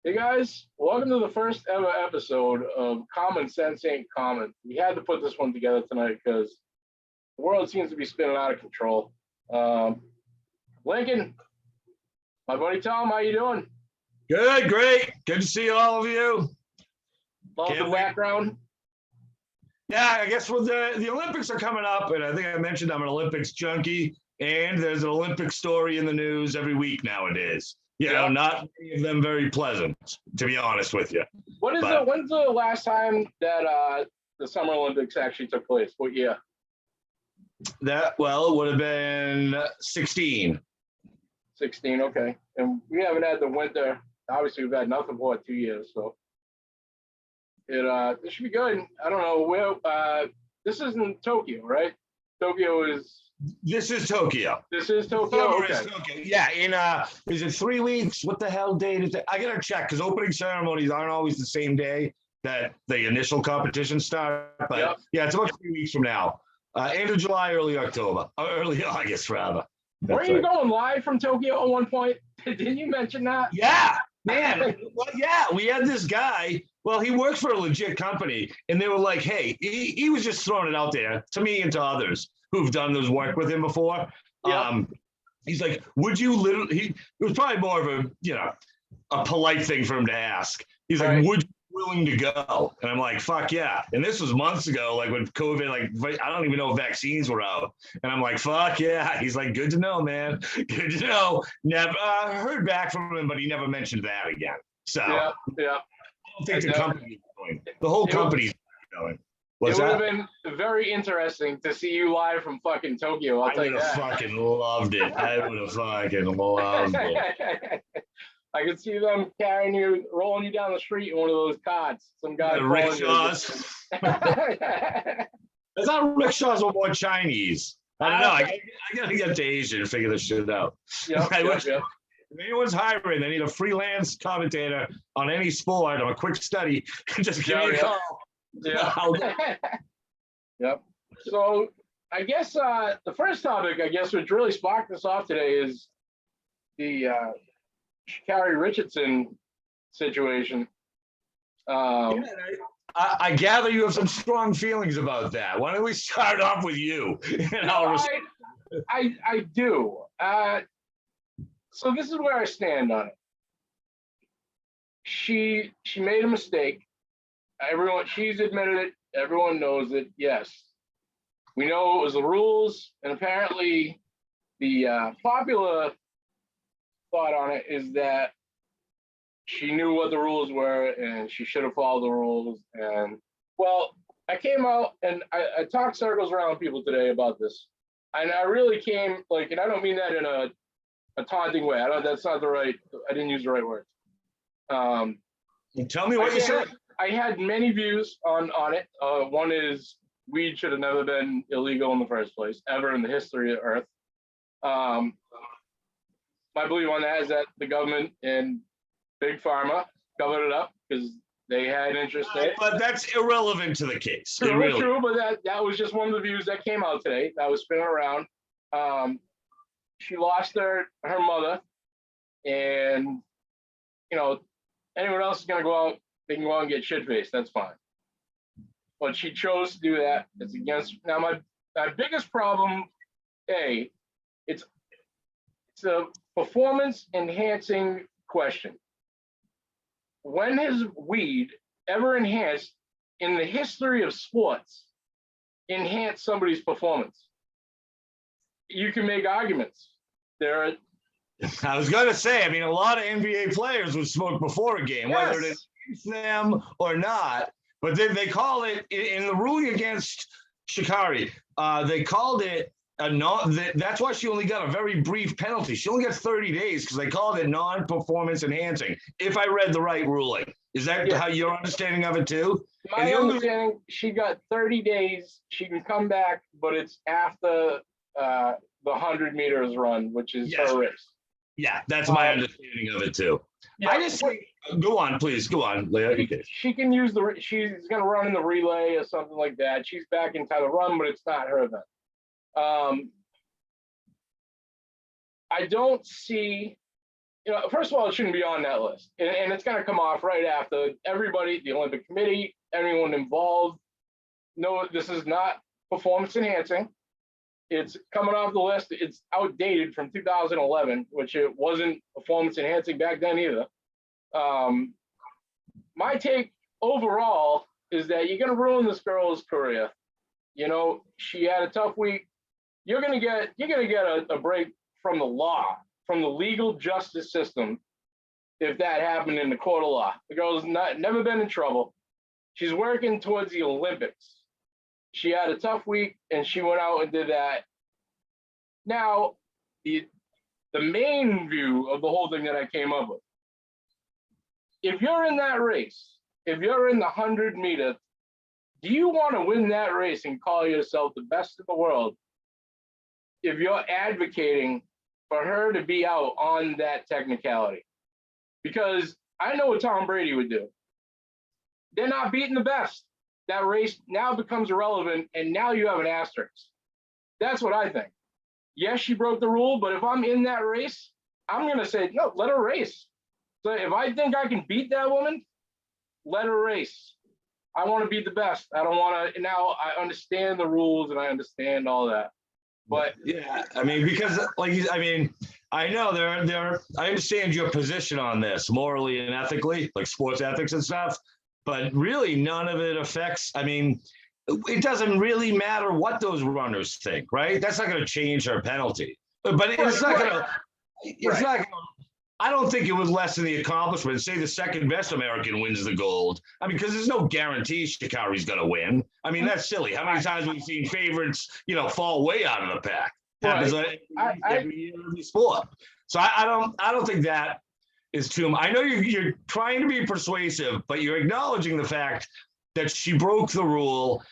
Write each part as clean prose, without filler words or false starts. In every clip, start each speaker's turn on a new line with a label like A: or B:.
A: Hey guys, welcome to the first ever episode of Common Sense Ain't Common. We had to put this one together tonight because the world seems to be spinning out of control. Lincoln, my buddy Tom, how you doing?
B: Good, great. Good to see all of you.
A: Love
B: Can't
A: the
B: wait.
A: background.
B: Yeah, I guess the Olympics are coming up, and I think I mentioned I'm an Olympics junkie, and there's an Olympic story in the news every week nowadays. You know, not many of them very pleasant, to be honest with you.
A: When's the last time that the Summer Olympics actually took place? What year?
B: It would have been 16.
A: 16, okay. And we haven't had the winter. Obviously, we've had nothing for 2 years, so it should be good. I don't know where. This is in Tokyo, right?
B: This is Tokyo.
A: This is Tokyo. Okay.
B: Tokyo. Yeah, is it 3 weeks? What the hell date is it? I gotta check because opening ceremonies aren't always the same day that the initial competition start. But yeah, it's about 3 weeks from now. End of July, early October, early August rather.
A: Weren't you going live from Tokyo at one point? Didn't you mention that?
B: Yeah, man. Well, yeah, we had this guy. Well, he works for a legit company, and they were like, "Hey," he was just throwing it out there to me and to others who've done this work with him before.
A: Yeah.
B: He's like, "Would you literally?" It was probably more of a polite thing for him to ask. He's like, "Would you be willing to go?" And I'm like, "Fuck yeah!" And this was months ago, like when COVID, like I don't even know if vaccines were out. And I'm like, "Fuck yeah!" He's like, "Good to know, man. Good to know." Never heard back from him, but he never mentioned that again. So
A: yeah.
B: I don't think the company going. The whole company's going.
A: It would have been very interesting to see you live from fucking Tokyo.
B: I would have fucking loved it. I would have fucking loved it.
A: I could see them carrying you, rolling you down the street in one of those carts. Some guy.
B: Rickshaws. I thought rickshaws were more Chinese. I don't know. I gotta get to Asia and figure this shit out. If anyone's hiring, they need a freelance commentator on any sport or a quick study. Just give me a call.
A: Yeah. Yep. So I guess the first topic, which really sparked us off today is the Sha'Carri Richardson situation.
B: I gather you have some strong feelings about that. Why don't we start off with you?
A: I do. So this is where I stand on it. She made a mistake. She's admitted it. Everyone knows it. Yes, we know it was the rules, and apparently, the popular thought on it is that she knew what the rules were and she should have followed the rules. And well, I came out and I talked circles around people today about this, and I really came and I don't mean that in a taunting way. That's not the right. I didn't use the right words.
B: Tell me what you said.
A: I had many views on it. One is weed should have never been illegal in the first place, ever in the history of Earth. My belief on that is that the government and Big Pharma covered it up because they had interest in it.
B: But that's irrelevant to the case.
A: True, but that was just one of the views that came out today. That was spinning around. She lost her mother, and anyone else is gonna go out. They can go out and get shit-faced. That's fine. But she chose to do that. It's against. Now my biggest problem, it's a performance-enhancing question. When has weed ever enhanced in the history of sports enhanced somebody's performance? You can make arguments. I
B: was going to say, a lot of NBA players would smoke before a game, whether it is them or not. But then they call it, in the ruling against Sha'Carri, they called it that's why she only got a very brief penalty. She only got 30 days because they called it non-performance enhancing. If I read the right ruling, is that how your understanding of it too?
A: My understanding, she got 30 days. She can come back, but it's after the 100 meters run, which is her race.
B: Yeah, that's my understanding of it too. Yeah, I just go on, please. Go on, Leah.
A: She can use she's going to run in the relay or something like that. She's back into the run, but it's not her event. I don't see first of all, it shouldn't be on that list. And it's going to come off right after everybody, the Olympic Committee, everyone involved. No, this is not performance enhancing. It's coming off the list. It's outdated from 2011, which it wasn't performance enhancing back then either. My take overall is that you're going to ruin this girl's career. She had a tough week. You're going to get a break from the law, from the legal justice system, if that happened in the court of law. The girl's never been in trouble. She's working towards the Olympics. She had a tough week and she went out and did that. Now, the main view of the whole thing that I came up with, if you're in that race, if you're in the 100-meter, do you want to win that race and call yourself the best in the world if you're advocating for her to be out on that technicality? Because I know what Tom Brady would do. They're not beating the best. That race now becomes irrelevant, and now you have an asterisk. That's what I think. Yes, she broke the rule, but if I'm in that race, I'm going to say, no, let her race. So if I think I can beat that woman, let her race. I want to be the best. I don't want to. Now I understand the rules and I understand all that. But
B: yeah, I mean, because I know I understand your position on this morally and ethically, like sports ethics and stuff, but really none of it affects, it doesn't really matter what those runners think, right? That's not going to change her penalty. But it's not going to, it's not going to, I don't think it would lessen the accomplishment. Say the second best American wins the gold. because there's no guarantee Sha'Carri's going to win. That's silly. How many times have we seen favorites, fall way out of the pack? Happens every year in every sport. So I don't think that is too much. I know you're trying to be persuasive, but you're acknowledging the fact that she broke the rule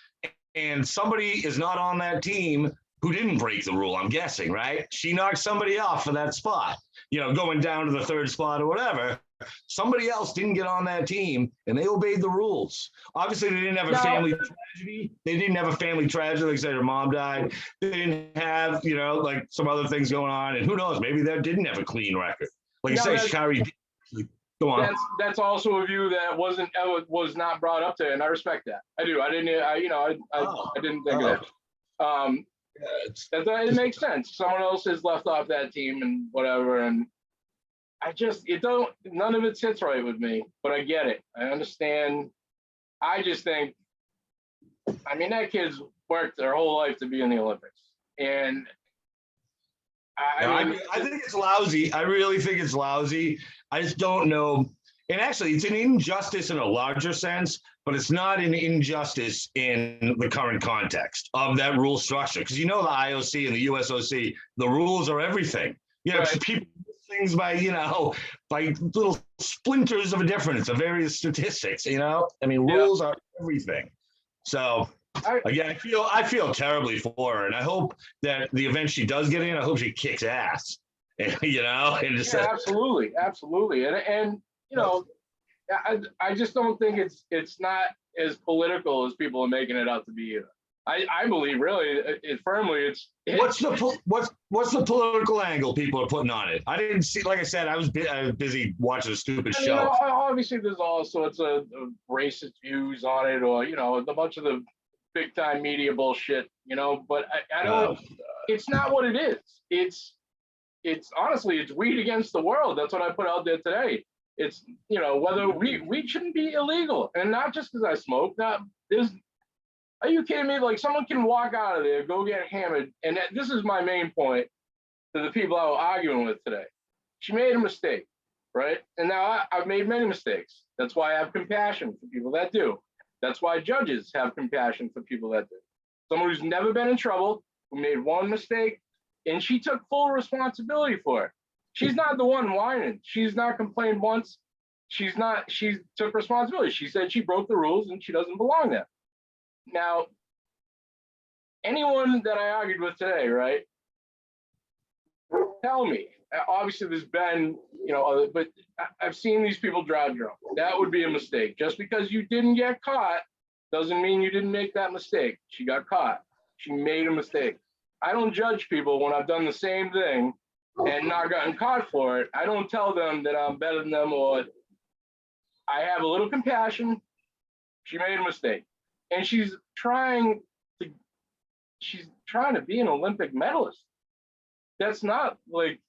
B: and somebody is not on that team who didn't break the rule, I'm guessing, right? She knocked somebody off for that spot, going down to the third spot or whatever. Somebody else didn't get on that team and they obeyed the rules. Obviously, they didn't have a family tragedy. They didn't have a family tragedy. Like I said, her mom died. They didn't have, like some other things going on. And who knows, maybe they didn't have a clean record. Like you say, Sha'Carri did. Go on.
A: That's also a view that was not brought up there, and I respect that. I do. I didn't. I didn't think of that. It makes sense. Someone else is left off that team and whatever, and none of it sits right with me, but I get it. I understand. I just think, that kid's worked their whole life to be in the Olympics, and
B: I think it's lousy. I really think it's lousy. I just don't know. And actually, it's an injustice in a larger sense, but it's not an injustice in the current context of that rule structure. Because the IOC and the USOC, the rules are everything.
A: Right.
B: People do things by little splinters of a difference of various statistics. Rules are everything. So again, I feel terribly for her, and I hope that the event she does get in, I hope she kicks ass. And
A: absolutely, and I just don't think it's not as political as people are making it out to be either. I believe really firmly
B: what's the political angle people are putting on it? I didn't see. Like I said, I was busy watching a stupid show.
A: Obviously, there's all sorts of racist views on it, or a bunch of the big time media bullshit. But I don't. It's not what it is. It's honestly, it's weed against the world. That's what I put out there today. It's, whether weed shouldn't be illegal, and not just because I smoke. Are you kidding me? Like, someone can walk out of there, go get hammered, and this is my main point to the people I was arguing with today. She made a mistake, right? And now I've made many mistakes. That's why I have compassion for people that do. That's why judges have compassion for people that do. Someone who's never been in trouble, who made one mistake, and she took full responsibility for it. She's not the one whining. She's not complained once. She took responsibility. She said she broke the rules and she doesn't belong there. Now, anyone that I argued with today, right? Tell me. Obviously, there's been, but I've seen these people drive drunk. That would be a mistake. Just because you didn't get caught doesn't mean you didn't make that mistake. She got caught. She made a mistake. I don't judge people when I've done the same thing and not gotten caught for it, I don't tell them that I'm better than them, or I have a little compassion. She made a mistake, and she's trying to be an Olympic medalist. That's not like,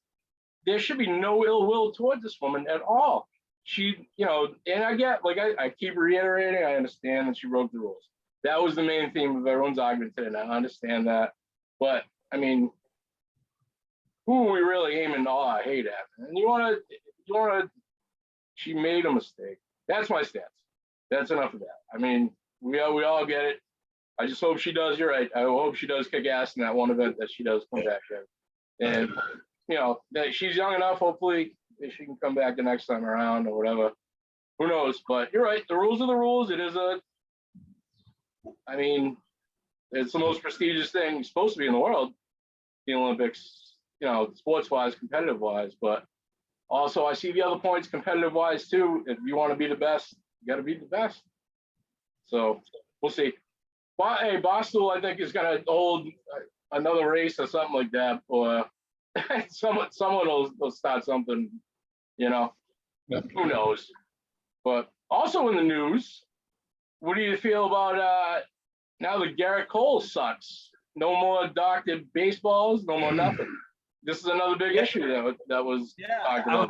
A: there should be no ill will towards this woman at all. She, and I get, like, I keep reiterating, I understand that she broke the rules. That was the main theme of everyone's argument today, and I understand that. But I mean, who are we really aiming all our hate at? And she made a mistake. That's my stance. That's enough of that. I mean, we all get it. I just hope she does. You're right. I hope she does kick ass in that one event that she does come back in. And that she's young enough. Hopefully, if she can come back the next time around or whatever. Who knows? But you're right. The rules are the rules. It is it's the most prestigious thing supposed to be in the world, the Olympics. Sports-wise, competitive-wise. But also, I see the other points, competitive-wise too. If you want to be the best, you got to be the best. So we'll see. But hey, Barstool, I think, is going to hold another race or something like that, or someone will start something.
B: Yeah.
A: Who knows? But also in the news, what do you feel about now that Garrett Cole sucks? No more doctored baseballs, no more nothing. This is another big issue that was talked about.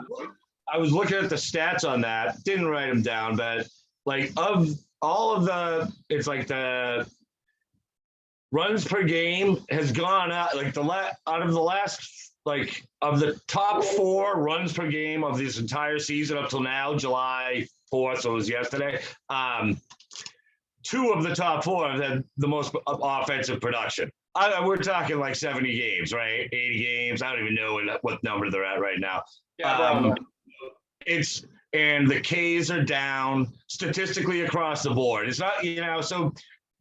B: I was looking at the stats on that. Didn't write them down, but like of all of it's like the runs per game has gone up. Like out of the last, like, of the top 4 runs per game of this entire season up till now, July 4th, so it was yesterday. 2 of the top 4 have had the most offensive production. We're talking like 70 games, right? 80 games. I don't even know what number they're at right now.
A: Yeah,
B: and the Ks are down statistically across the board. It's not, so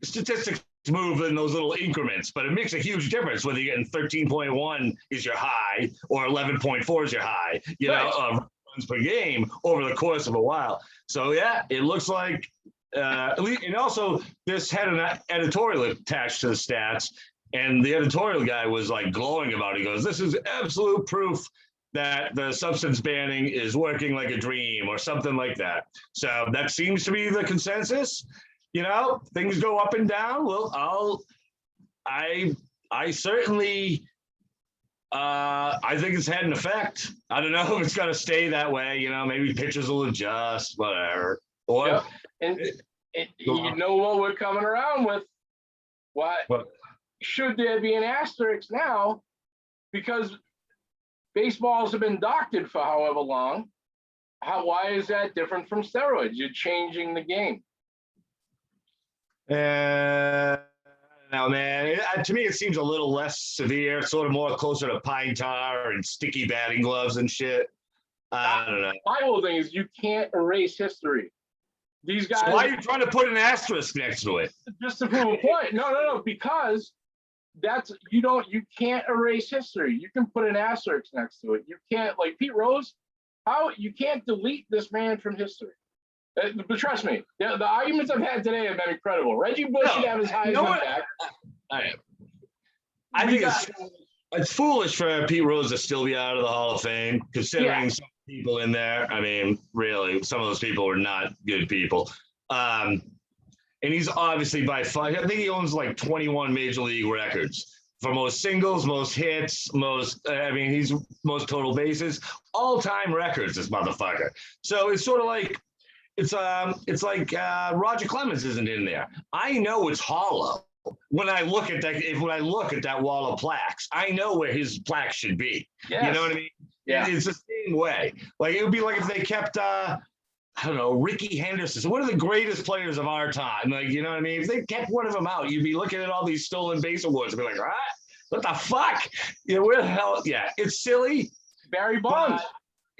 B: statistics move in those little increments, but it makes a huge difference whether you're getting 13.1 is your high or 11.4 is your high, runs per game over the course of a while. So yeah, it looks like, and also this had an editorial attached to the stats, and the editorial guy was like glowing about it. He goes, "This is absolute proof that the substance banning is working like a dream," or something like that. So that seems to be the consensus. Things go up and down. Well, I certainly, I think it's had an effect. I don't know if it's going to stay that way. Maybe pitchers will adjust, whatever. Or
A: and you know what we're coming around with? What should there be an asterisk now? Because baseballs have been doctored for however long. Why is that different from steroids? You're changing the game.
B: No, man. To me, it seems a little less severe, sort of more closer to pine tar and sticky batting gloves and shit. I don't know.
A: My whole thing is you can't erase history. These guys.
B: So why are you trying to put an asterisk next to it?
A: Just to prove a point. No. Because you can't erase history. You can put an asterisk next to it. You can't, like Pete Rose. You can't delete this man from history. But trust me, the arguments I've had today have been incredible. Reggie Bush should have his Heisman back.
B: I think it's foolish for Pete Rose to still be out of the Hall of Fame, considering some people in there. I mean, really, some of those people were not good people. And he's obviously by far, I think he owns like 21 major league records for most singles, most hits, he's most total bases, all-time records, this motherfucker. So it's sort of like, it's like Roger Clemens isn't in there. I know it's hollow when I look at that wall of plaques. I know where his plaque should be. Yes. You know what I mean? Yeah. It's the same way. Like, it would be like if they kept I don't know, Ricky Henderson. So one of the greatest players of our time. Like, you know what I mean? If they kept one of them out, you'd be looking at all these stolen base awards and be like, what the fuck? Where the hell? Yeah, it's silly.
A: Barry Bonds.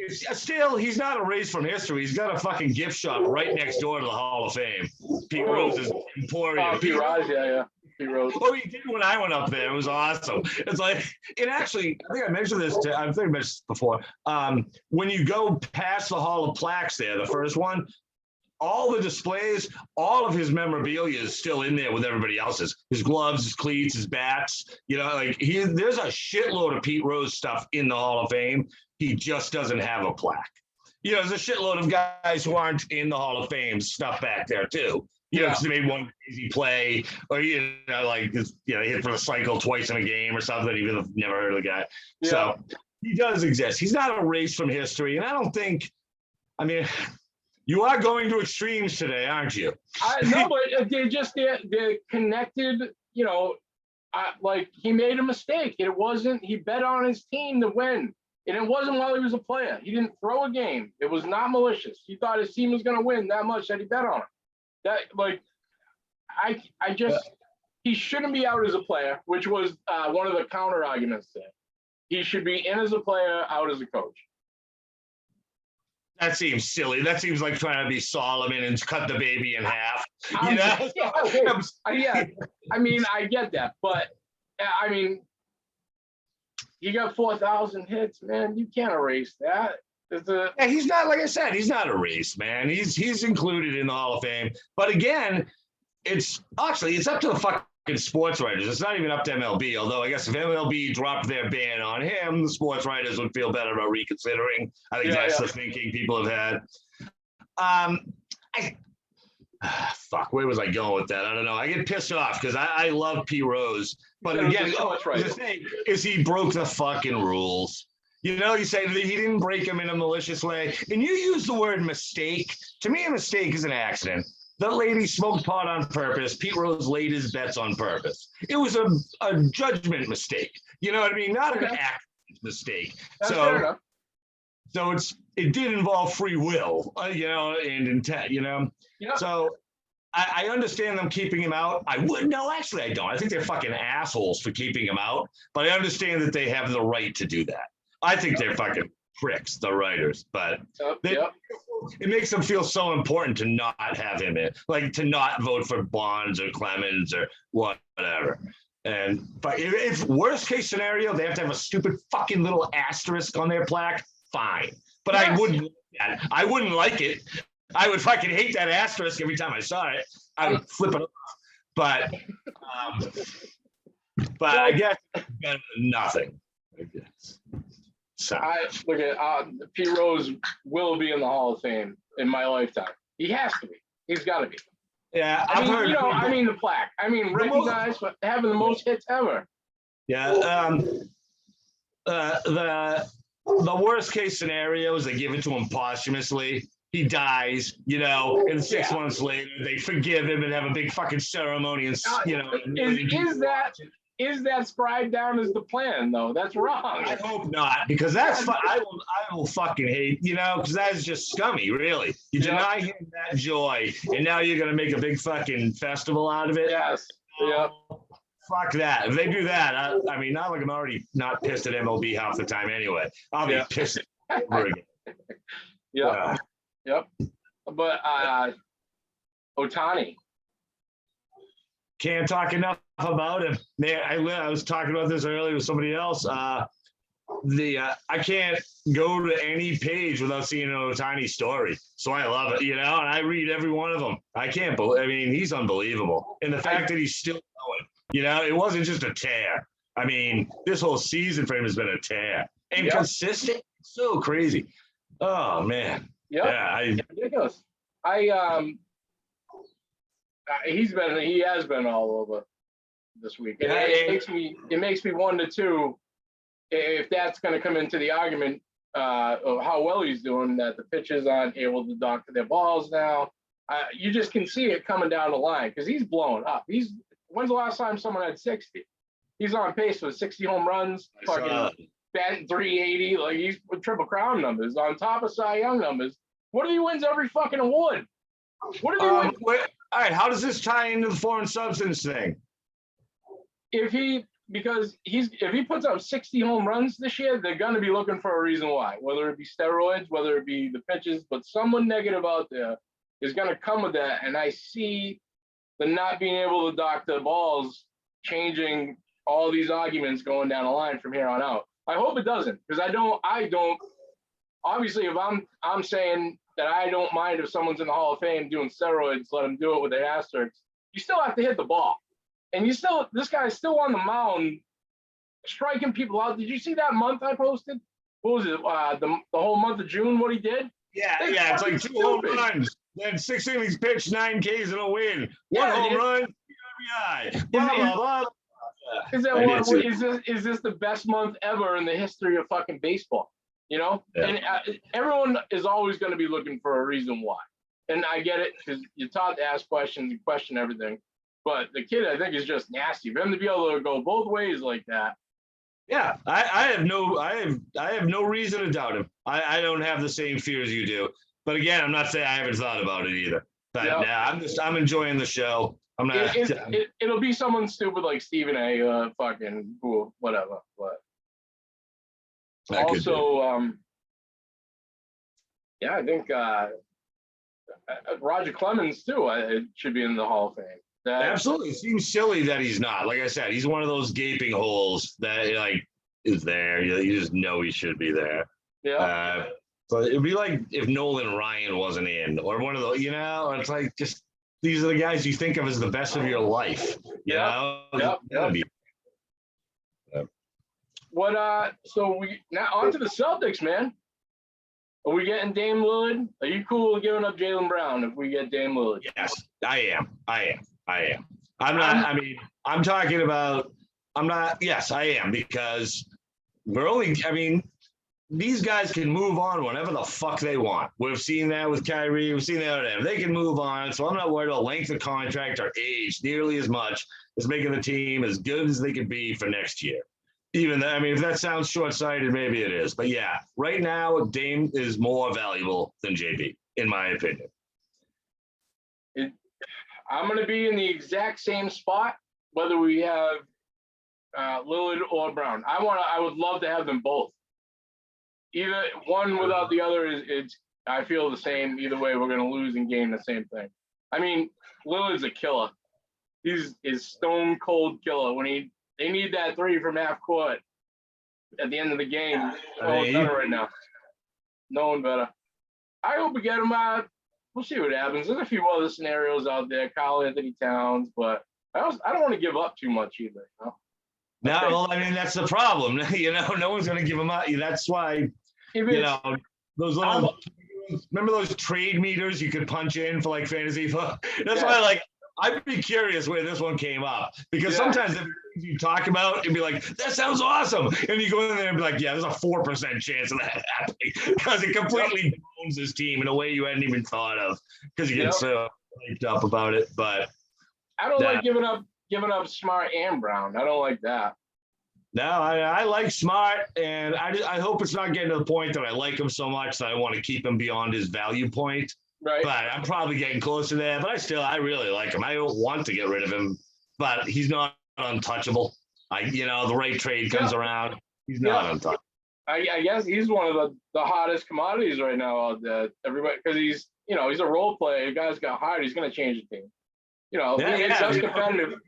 B: Still, he's not erased from history. He's got a fucking gift shop right next door to the Hall of Fame. Pete Rose's Emporium.
A: Oh, Pete Rose, yeah. Pete Rose.
B: Oh, he did when I went up there. It was awesome. It's like, I think I mentioned this, I think I mentioned this before. When you go past the Hall of Plaques there, the first one, all the displays, all of his memorabilia is still in there with everybody else's. His gloves, his cleats, his bats. You know, like there's a shitload of Pete Rose stuff in the Hall of Fame. He just doesn't have a plaque. You know, there's a shitload of guys who aren't in the Hall of Fame stuff back there too. You know, because they made one crazy play, or you know, like hit for the cycle twice in a game or something. Even if never heard of the guy. Yeah. So he does exist. He's not erased from history, and I don't think. I mean, you are going to extremes today, aren't you?
A: No, but they're connected. You know, like he made a mistake. It wasn't. He bet on his team to win. And it wasn't while he was a player. He didn't throw a game. It was not malicious. He thought his team was going to win that much that he bet on it. That, like, he shouldn't be out as a player, which was one of the counter arguments there. He should be in as a player, out as a coach.
B: That seems silly. That seems like trying to be Solomon and cut the baby in half. You
A: know? Yeah, okay. Yeah, I mean, I get that. But, I mean, you got 4,000 hits, man. You can't erase that.
B: Yeah, he's not, like I said, he's not erased, man. He's included in the Hall of Fame. But again, it's up to the fucking sports writers. It's not even up to MLB. Although I guess if MLB dropped their ban on him, the sports writers would feel better about reconsidering. I think that's the thinking people have had. Fuck, where was I going with that? I don't know. I get pissed off because I love P. Rose. But again, the thing is he broke the fucking rules. You know, you say that he didn't break them in a malicious way. And you use the word mistake. To me, a mistake is an accident. The lady smoked pot on purpose. Pete Rose laid his bets on purpose. It was a judgment mistake. You know what I mean? Not an accident mistake. So it did involve free will, you know, and intent, you know? Yeah. So I understand them keeping him out. I don't. I think they're fucking assholes for keeping him out, but I understand that they have the right to do that. I think they're fucking pricks, the writers, but it makes them feel so important to not have him in, like to not vote for Bonds or Clemens or whatever. But if worst case scenario, they have to have a stupid fucking little asterisk on their plaque, fine. But I wouldn't like it. I would fucking hate that asterisk every time I saw it. I would flip it off. But I guess it's better than nothing. I guess. So
A: look at Pete Rose will be in the Hall of Fame in my lifetime. He has to be. He's got to be.
B: Yeah,
A: I mean the plaque. I mean recognized for having the most hits ever.
B: Yeah. The worst case scenario is they give it to him posthumously. He dies, you know, and 6 months later they forgive him and have a big fucking ceremony. And you know,
A: is that scribed down as the plan though? That's wrong.
B: I hope not, because that's I will fucking hate, you know, because that is just scummy, really. You deny him that joy, and now you're gonna make a big fucking festival out of it.
A: Yes. Yeah.
B: Fuck that. If they do that, I mean, not like I'm already not pissed at MLB half the time anyway. I'll be pissed over again.
A: Yep. But Ohtani.
B: Can't talk enough about him. Man, I was talking about this earlier with somebody else. I can't go to any page without seeing an Ohtani story. So I love it, you know, and I read every one of them. I can't believe, I mean, he's unbelievable. And the fact that he's still going, you know, it wasn't just a tear. I mean, this whole season for him has been a tear. And consistent, so crazy. Oh, man. Yeah.
A: Ridiculous. He has been all over this week. And it makes me wonder too, if that's going to come into the argument of how well he's doing, that the pitchers aren't able to doctor their balls now. You just can see it coming down the line because he's blowing up. When's the last time someone had 60? He's on pace for 60 home runs, fucking batting 380. Like he's with Triple Crown numbers on top of Cy Young numbers. What if he wins every fucking award? What if he wins?
B: All right, how does this tie into the foreign substance thing?
A: If he puts up 60 home runs this year, they're going to be looking for a reason why, whether it be steroids, whether it be the pitches, but someone negative out there is going to come with that. And I see the not being able to doctor balls changing all these arguments going down the line from here on out. I hope it doesn't, because I don't, obviously if I'm saying that I don't mind if someone's in the Hall of Fame doing steroids, let them do it with an asterisk. You still have to hit the ball. And this guy's still on the mound, striking people out. Did you see that month I posted? What was it? The whole month of June, what he did?
B: Yeah, it's like 2 home runs, then 6 innings pitched, 9 Ks and a win. One home run, RBI. Blah, blah, blah.
A: Is this the best month ever in the history of fucking baseball? You know, and everyone is always going to be looking for a reason why. And I get it because you're taught to ask questions and question everything. But the kid, I think, is just nasty. For him to be able to go both ways like that.
B: Yeah, I have no reason to doubt him. I don't have the same fears you do. But again, I'm not saying I haven't thought about it either. But I'm enjoying the show. I'm not.
A: It'll be someone stupid like Stephen A. Fucking cool, whatever. But also, I think Roger Clemens too. It should be in the Hall of Fame.
B: Absolutely, it seems silly that he's not. Like I said, he's one of those gaping holes that is there. You just know he should be there.
A: Yeah.
B: So it'd be like if Nolan Ryan wasn't in, or one of those. It's like just these are the guys you think of as the best of your life.
A: Yeah. What? So we now on to the Celtics, man. Are we getting Dame Lillard? Are you cool with giving up Jaylen Brown if we get Dame Lillard?
B: Yes, I am. I'm not. I mean, I'm talking about. I'm not. Yes, I am because we're only. I mean, these guys can move on whenever the fuck they want. We've seen that with Kyrie. We've seen that with them. They can move on. So I'm not worried about length of contract or age nearly as much as making the team as good as they can be for next year. Even though, I mean, if that sounds short-sighted, maybe it is. But yeah, right now, Dame is more valuable than JB, in my opinion.
A: I'm going to be in the exact same spot, whether we have Lillard or Brown. I would love to have them both. Either one without the other I feel the same. Either way, we're going to lose and gain the same thing. I mean, Lillard's a killer. He's stone cold killer. When they need that three from half court at the end of the game. No one better right now. No one better. I hope we get him out. We'll see what happens. There's a few other scenarios out there, Karl Anthony Towns, but I don't want to give up too much either.
B: No, well, I mean, that's the problem. No one's going to give him up. That's why, those little, remember those trade meters you could punch in for like fantasy? That's why, I'd be curious where this one came up because sometimes the things you talk about and be like, that sounds awesome. And you go in there and be like, yeah, there's a 4% chance of that happening because it completely bones his team in a way you hadn't even thought of because you get so hyped up about it. But
A: I don't like giving up Smart and Brown. I don't like that.
B: No, I like Smart, and I hope it's not getting to the point that I like him so much that I want to keep him beyond his value point.
A: Right.
B: But I'm probably getting close to that. But I really like him. I don't want to get rid of him, but he's not untouchable. The right trade comes around. He's not untouchable.
A: I guess he's one of the hottest commodities right now out there. Everybody, because he's a role player. The guy's got hired. He's going to change the team. It's just competitive.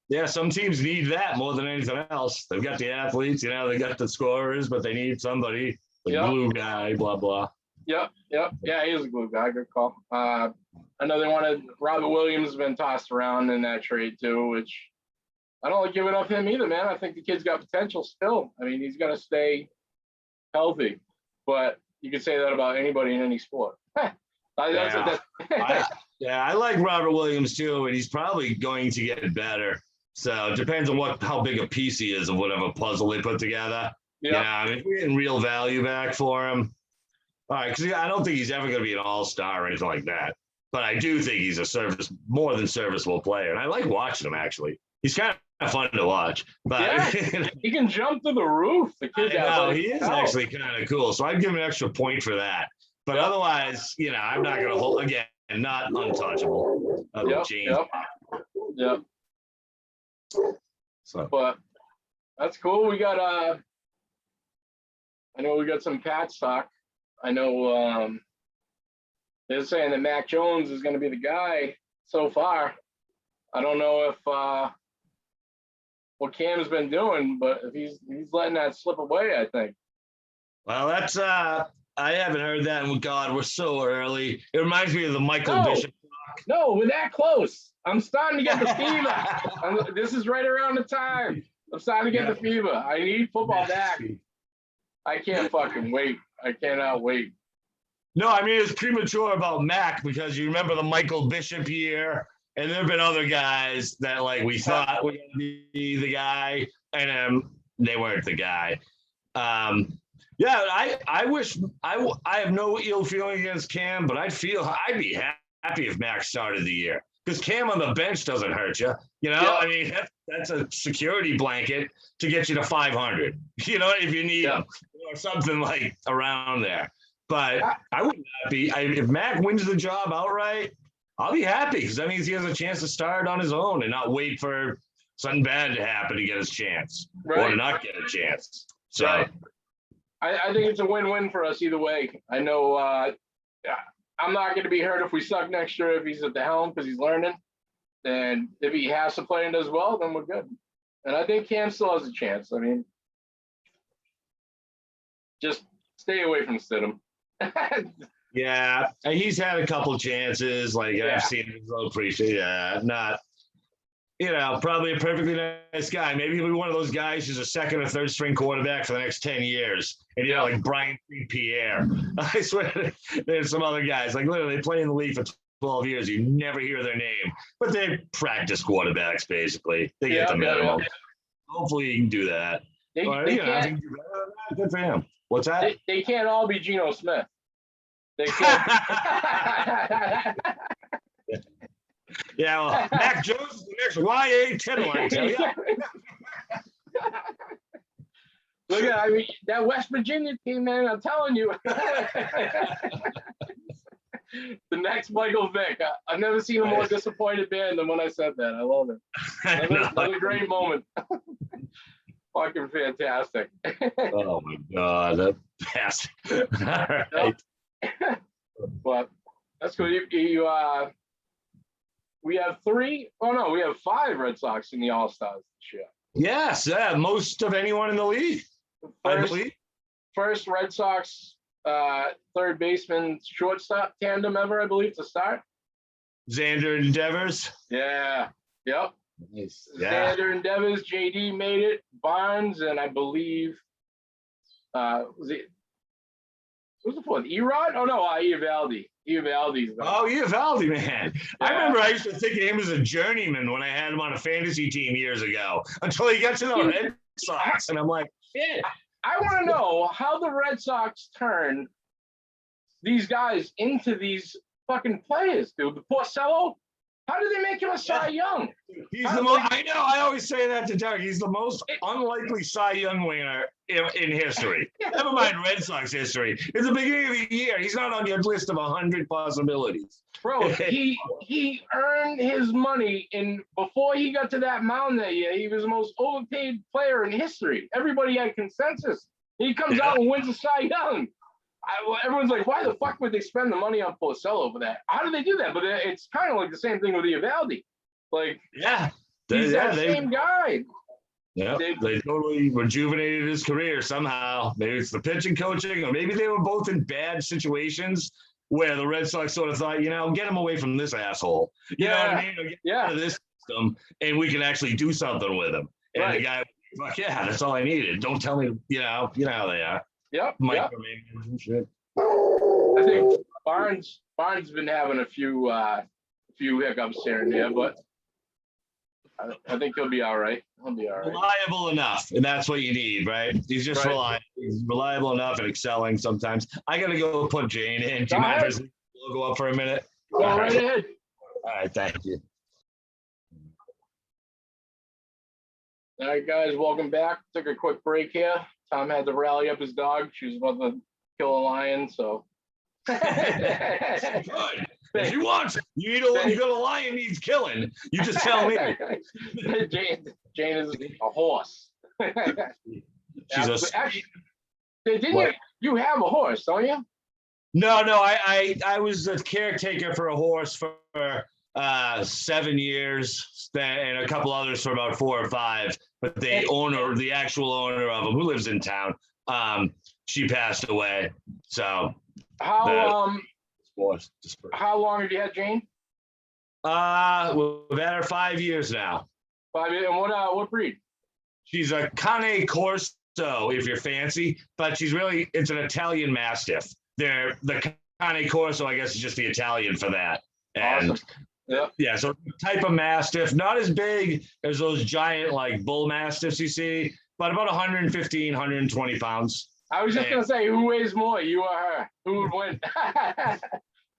B: Yeah, some teams need that more than anything else. They've got the athletes, they got the scorers, but they need somebody, the glue guy, blah, blah.
A: Yep. Yeah, he is a glue guy. Good call. I know they wanted Robert Williams has been tossed around in that trade too, which I don't like giving up him either, man. I think the kid's got potential still. I mean, he's going to stay healthy, but you can say that about anybody in any sport.
B: I like Robert Williams too, and he's probably going to get better. So it depends on how big a piece he is of whatever puzzle they put together. Yeah, if we're getting real value back for him, all right, because I don't think he's ever going to be an all-star or anything like that. But I do think he's a more than serviceable player, and I like watching him. Actually, he's kind of fun to watch. But
A: he can jump to the roof. The kid,
B: he is actually kind of cool. So I'd give him an extra point for that. But otherwise, I'm not going to hold again. Not untouchable.
A: Yep.
B: So,
A: but that's cool. We got I know we got some Pats talk. I know they're saying that Mac Jones is going to be the guy so far. I don't know if what Cam's been doing, but if he's letting that slip away, I think.
B: Well, that's I haven't heard that. And God, we're so early. It reminds me of the Michael
A: No.
B: Bishop.
A: No, we're that close. I'm starting to get the fever. This is right around the time. I'm starting to get the fever. I need football back. I can't fucking wait. I cannot wait.
B: No, I mean, it's premature about Mac because you remember the Michael Bishop year, and there have been other guys that like we thought were going to be the guy, and they weren't the guy. Yeah, I wish I have no ill feeling against Cam, but I'd be happy if Mac started the year because Cam on the bench doesn't hurt you. You know,
A: Yeah.
B: I mean that's a security blanket to get you to 500. You know, if you need him or something like around there. But I would not be. If Mac wins the job outright, I'll be happy because that means he has a chance to start on his own and not wait for something bad to happen to get his chance or to not get a chance. So
A: I think it's a win-win for us either way. I know I'm not going to be hurt if we suck next year if he's at the helm because he's learning. And if he has to play and does well, then we're good. And I think Cam still has a chance. I mean, just stay away from Stidham.
B: yeah, and he's had a couple chances. Like I've seen him appreciate. Yeah, not. You know, probably a perfectly nice guy. Maybe he'll be one of those guys who's a second or third string quarterback for the next 10 years. And, you know, like Brian St. Pierre. I swear there's some other guys, like literally they play in the league for 12 years. You never hear their name, but they practice quarterbacks, basically. They get the minimum. Yeah. Hopefully he can do that.
A: They
B: can't. Good for him. What's that?
A: They can't all be Geno Smith. They can't.
B: Yeah, well, Mac Jones is the next YA Tittle, I tell you.
A: Look at, I mean, that West Virginia team, man, I'm telling you. The next Michael Vick. I've never seen a more disappointed man than when I said that. I love it. Another great moment. Fucking fantastic.
B: Oh, my God. That pass. All right.
A: But that's cool. We have we have 5 Red Sox in the All-Stars this year.
B: Yes, most of anyone in the league, I believe.
A: First Red Sox third baseman shortstop tandem ever, I believe, to start.
B: Xander and Devers.
A: Yeah. Yep.
B: Nice. Yeah.
A: Xander and Devers, JD made it. Barnes and I believe who's the fourth? Erod? Oh no, Eovaldi. Eovaldi's
B: Eovaldi, man.
A: Yeah.
B: I remember I used to think of him as a journeyman when I had him on a fantasy team years ago until he got to the Red Sox. And I'm like, shit.
A: I want to know how the Red Sox turn these guys into these fucking players, dude. The Porcello, how did they make him a Cy Young?
B: He's the most. I know. I always say that to Derek. He's the most unlikely Cy Young winner in history. Never mind Red Sox history. It's the beginning of the year. He's not on your list of 100 possibilities.
A: Bro, he earned his money before he got to that mound that year. He was the most overpaid player in history. Everybody had consensus. He comes out and wins a Cy Young. Everyone's like, why the fuck would they spend the money on Porcello for that? How do they do that? But it's kind of like the same thing with Eovaldi. Like, he's that same guy.
B: Yeah, they totally rejuvenated his career somehow. Maybe it's the pitching coaching, or maybe they were both in bad situations where the Red Sox sort of thought, get him away from this asshole. You know what I mean? Or get out of this system, and we can actually do something with him. And the guy was like, yeah, that's all I needed. Don't tell me, you know how they are.
A: Yep.
B: Micromanagers and shit.
A: I think Barnes been having a few hiccups here and there, but I think he'll be all right. He'll be all right.
B: Reliable enough, and that's what you need, right? He's just reliable. He's reliable enough and excelling sometimes. I gotta go put Jane in. Do you mind if we'll go up for a minute?
A: Go right ahead.
B: All right, thank you.
A: All right, guys, welcome back. Took a quick break here. Tom had to rally up his dog. She was about to kill a lion, so.
B: Good. If you want, you got a lion needs killing. You just tell me.
A: Jane is a horse.
B: She's
A: actually, you have a horse, don't you?
B: No. I was a caretaker for a horse for 7 years, and a couple others for about 4 or 5. But the actual owner of him, who lives in town, she passed away. So
A: How
B: was
A: how long have you had Jane?
B: we've had her 5 years now.
A: 5 years. And what breed?
B: She's a Cane Corso, if you're fancy, but it's an Italian Mastiff. They're the Cane Corso, I guess, is just the Italian for that. And
A: Awesome. Yeah.
B: So type of Mastiff, not as big as those giant like bull Mastiffs you see, but about 115, 120 pounds.
A: I was just gonna say, who weighs more, you or her? Who would win?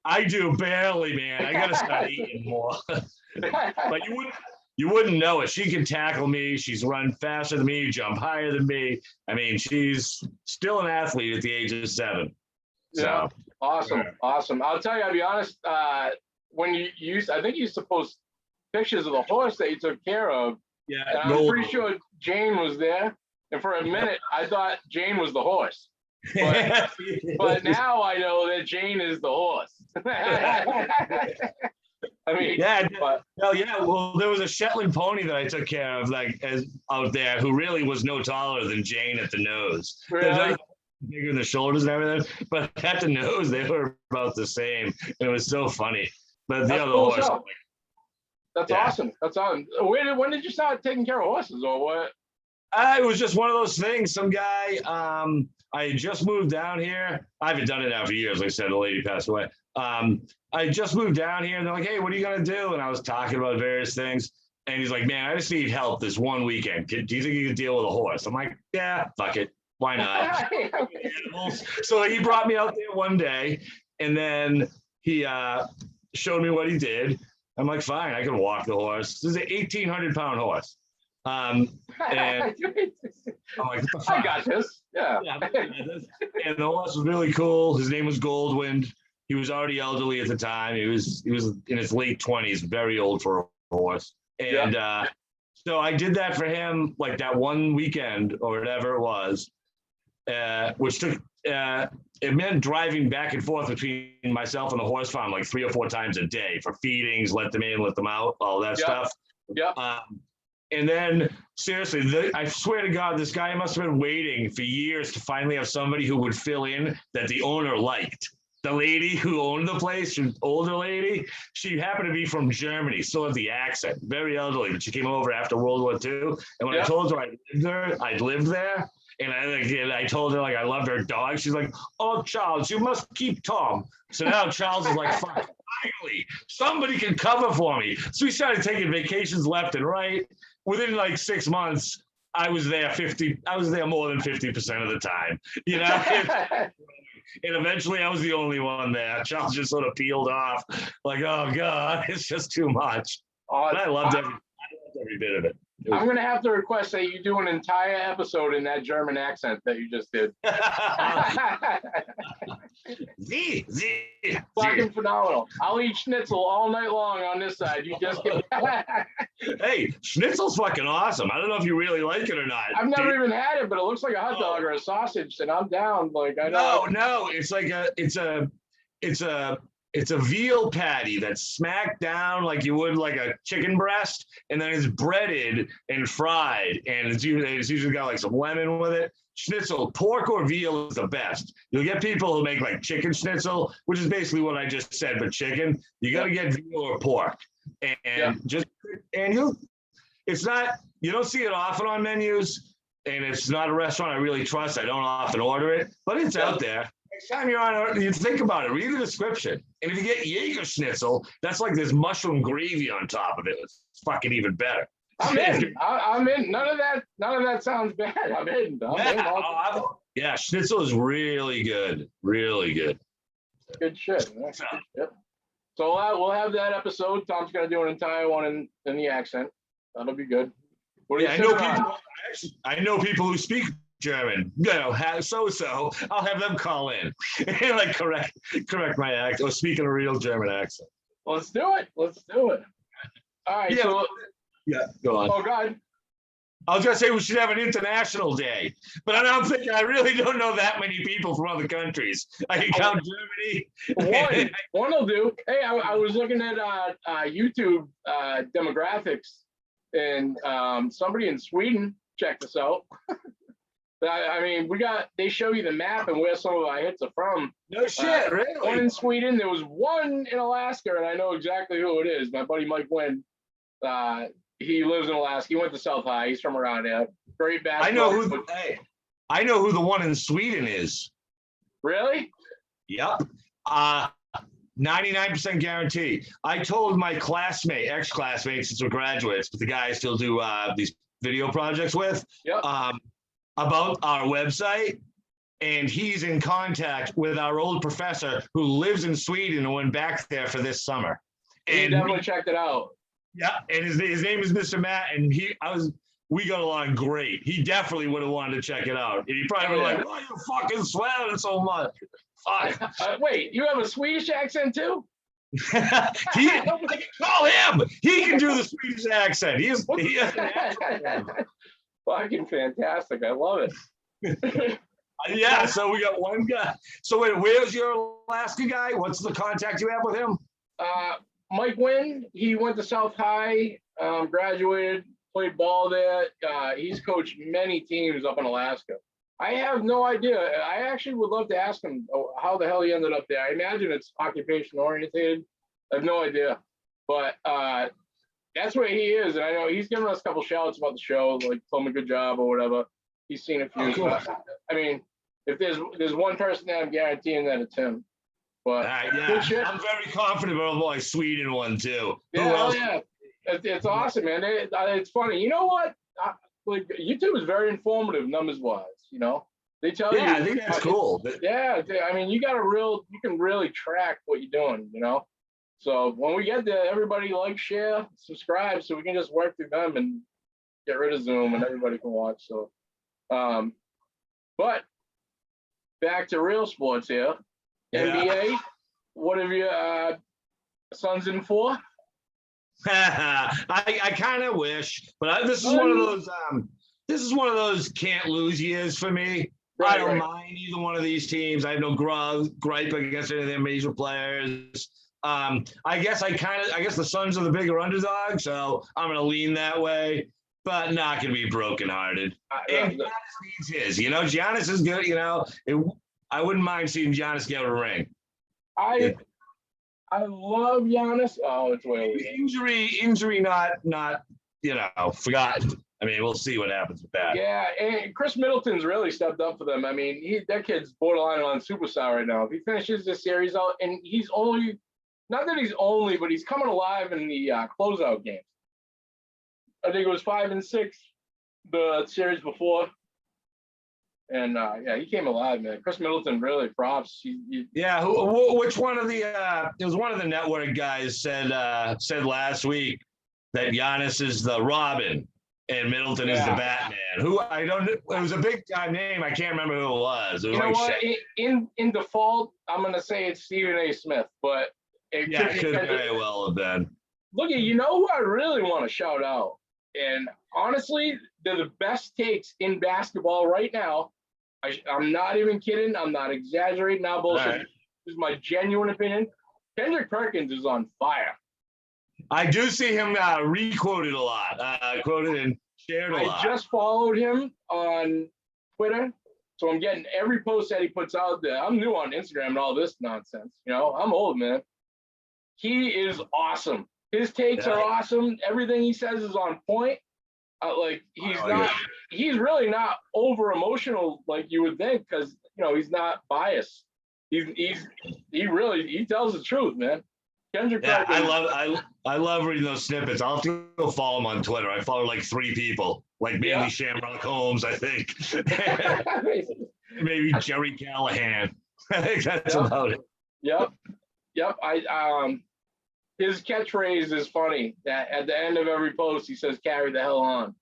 B: I do barely, man. I gotta start eating more. But you wouldn't know it. She can tackle me. She's run faster than me, jump higher than me. I mean, she's still an athlete at the age of 7.
A: Yeah.
B: So
A: Awesome. I'll tell you, I'll be honest. When I think you used to post pictures of the horse that you took care of.
B: yeah,
A: And I was pretty sure Jane was there. And for a minute, I thought Jane was the horse. But now I know that Jane is the horse. I mean,
B: yeah,
A: but,
B: well, there was a Shetland pony that I took care of, out there, who really was no taller than Jane at the nose.
A: really?
B: Bigger in the shoulders and everything, but at the nose they were about the same. And it was so funny. But the
A: That's
B: other
A: cool
B: horse,
A: stuff. That's
B: Yeah.
A: awesome. That's awesome. When did you start taking care of horses, or what?
B: it was just one of those things. Some guy, I had just moved down here. I haven't done it now for years. Like I said, the lady passed away. I just moved down here and they're like, hey, what are you gonna do? And I was talking about various things. And he's like, man, I just need help this one weekend. Do you think you can deal with a horse? I'm like, yeah, fuck it. Why not? Animals. So he brought me out there one day, and then he showed me what he did. I'm like, fine, I can walk the horse. This is an 1,800-pound horse. And I'm like, what the fuck?
A: I got this. Yeah.
B: And the horse was really cool. His name was Goldwind. He was already elderly at the time. He was in his late 20s, very old for a horse. And so I did that for him, like that one weekend or whatever it was. Which took it meant driving back and forth between myself and the horse farm like 3 or 4 times a day for feedings, let them in, let them out, all that stuff.
A: Yep.
B: And then seriously, I swear to God, this guy must have been waiting for years to finally have somebody who would fill in that the owner liked. The lady who owned the place, an older lady, she happened to be from Germany, still had the accent, very elderly, but she came over after World War II. And when I told her I'd lived there, and I told her like I loved her dog. She's like, "Oh, Charles, you must keep Tom." So now Charles is like, "Fuck, finally, somebody can cover for me." So we started taking vacations left and right. Within like 6 months, I was there more than 50% of the time. You know. And eventually, I was the only one there. Charles just sort of peeled off, like, "Oh God, it's just too much." But I loved every bit of it.
A: I'm gonna have to request that you do an entire episode in that German accent that you just did. Fucking phenomenal. I'll eat schnitzel all night long on this side. You just get.
B: Hey, schnitzel's fucking awesome. I don't know if you really like it or not.
A: I've never even had it, but it looks like a hot dog or a sausage, and I'm down. Like I know.
B: No, it's like it's a veal patty that's smacked down like you would like a chicken breast, and then it's breaded and fried, and it's usually got like some lemon with it. Schnitzel, pork or veal is the best. You'll get people who make like chicken schnitzel, which is basically what I just said, but chicken. You got to get veal or pork, and it's not, you don't see it often on menus, and it's not a restaurant I really trust. I don't often order it, but it's out there. Next time you're on, you think about it, read the description. And if you get Jaeger schnitzel, that's like this mushroom gravy on top of it. It's fucking even better.
A: I'm in. I'm in. None of that sounds bad. I'm in.
B: Yeah, schnitzel is really good. Really good.
A: Good shit. Good shit. So we'll have that episode. Tom's gonna do an entire one in the accent. That'll be good.
B: I know people who speak German, so I'll have them call in and like correct my accent or speak in a real German accent.
A: Let's do it. All right.
B: Go on.
A: Oh God.
B: I was gonna say we should have an international day, but I'm thinking I really don't know that many people from other countries. I can count Germany.
A: One will do. Hey, I was looking at YouTube demographics, and somebody in Sweden checked us out. I mean, they show you the map and where some of our hits are from.
B: No shit,
A: One
B: really?
A: in Sweden. There was one in Alaska, and I know exactly who it is. My buddy Mike Wynn. He lives in Alaska. He went to South High. He's from around there. Great basketball.
B: I know who the one in Sweden is.
A: Really?
B: Yep. 99% guarantee. I told my ex-classmates, since we're graduates, but the guy I still do these video projects with,
A: Yep.
B: About our website. And he's in contact with our old professor who lives in Sweden and went back there for this summer.
A: He definitely checked it out.
B: Yeah, and his name is Mr. Matt, and we got along great. He definitely would have wanted to check it out. And he probably would have like, "Why you fucking swearing so much?" Fuck.
A: Wait, you have a Swedish accent too?
B: Call him. He can do the Swedish accent. He is
A: fucking fantastic. I love it.
B: Yeah, so we got one guy. So wait, where's your Alaska guy? What's the contact you have with him?
A: Mike Wynn, he went to South High, graduated, played ball there. He's coached many teams up in Alaska. I have no idea. I actually would love to ask him how the hell he ended up there. I imagine it's occupation oriented. I have no idea. But that's where he is. And I know he's given us a couple shouts about the show, like told him a good job or whatever. He's seen a few.
B: Oh, cool.
A: I mean, if there's one person that I'm guaranteeing that it's him. But
B: yeah, I'm very confident about my Sweden one too.
A: Yeah,
B: Who else?
A: yeah, it's awesome, man. It's funny. You know what? Like YouTube is very informative numbers wise. You know, they tell you.
B: Yeah, I think that's cool.
A: Yeah, I mean, you can really track what you're doing. You know, so when we get there, everybody like, share, subscribe, so we can just work through them and get rid of Zoom and everybody can watch. So, but back to real sports here.
B: Yeah.
A: NBA, what have you Suns in for?
B: I kind of wish, but this is one of those. This is one of those can't lose years for me. I don't mind either one of these teams. I have no gripe against any of their major players. I guess the Suns are the bigger underdog, so I'm gonna lean that way. But not gonna be brokenhearted. And Giannis needs his. You know, Giannis is good. You know, I wouldn't mind seeing Giannis get a ring.
A: I love Giannis. Oh, it's way over.
B: Injury, not forgotten. I mean, we'll see what happens with that.
A: Yeah, and Chris Middleton's really stepped up for them. I mean, that kid's borderline on superstar right now. If he finishes this series out, and he's coming alive in the closeout games. I think it was 5 and 6, the series before. And he came alive, man. Chris Middleton, really props.
B: Yeah, which one of the? It was one of the network guys said last week that Giannis is the Robin and Middleton is the Batman. Who I don't. It was a big time name. I can't remember who it was. It was
A: you know what? In default, I'm gonna say it's Stephen A. Smith, but
B: it could very well have been.
A: Look, you know who I really want to shout out, and honestly, they're the best takes in basketball right now. I'm not even kidding. I'm not exaggerating. Not bullshit. Right. This is my genuine opinion. Kendrick Perkins is on fire.
B: I do see him re-quoted a lot. Quoted and shared a lot.
A: I just followed him on Twitter, so I'm getting every post that he puts out there. I'm new on Instagram and all this nonsense. You know, I'm old, man. He is awesome. His takes are awesome. Everything he says is on point. He's really not over emotional like you would think, because he's not biased. He tells the truth, man. Kendrick Perkins.
B: I love reading those snippets. I'll have to go follow him on Twitter. I follow like 3 people, like mainly Shamrock Holmes, I think. Maybe Jerry Callahan. I think that's about it.
A: Yep. His catchphrase is funny. That at the end of every post, he says, "Carry the hell on."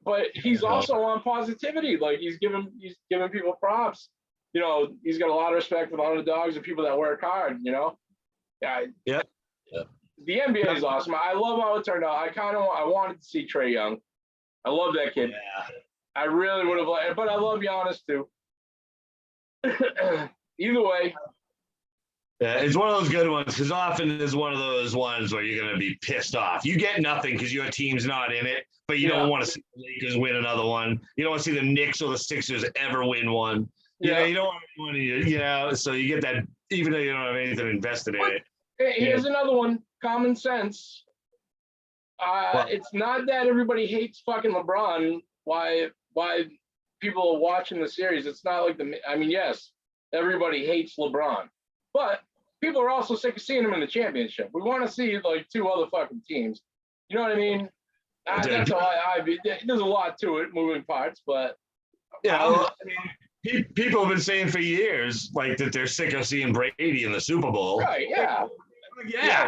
A: But he's also on positivity. Like he's giving people props. He's got a lot of respect for the underdogs and people that work hard.
B: Yeah.
A: The NBA is awesome. I love how it turned out. I wanted to see Trae Young. I love that kid.
B: Yeah.
A: I really would have liked it, but I love Giannis too. Either way,
B: Yeah, it's one of those good ones because often it's one of those ones where you're going to be pissed off. You get nothing because your team's not in it, but you don't want to see the Lakers win another one. You don't want to see the Knicks or the Sixers ever win one. You don't want to, so you get that even though you don't have anything invested in it.
A: Here's another one, common sense. It's not that everybody hates fucking LeBron. Why people are watching the series? It's not like yes, everybody hates LeBron, but people are also sick of seeing him in the championship. We want to see like two other fucking teams. You know what I mean? That's how there's a lot to it, moving parts, but
B: people have been saying for years like that they're sick of seeing Brady in the Super Bowl.
A: Right? Yeah.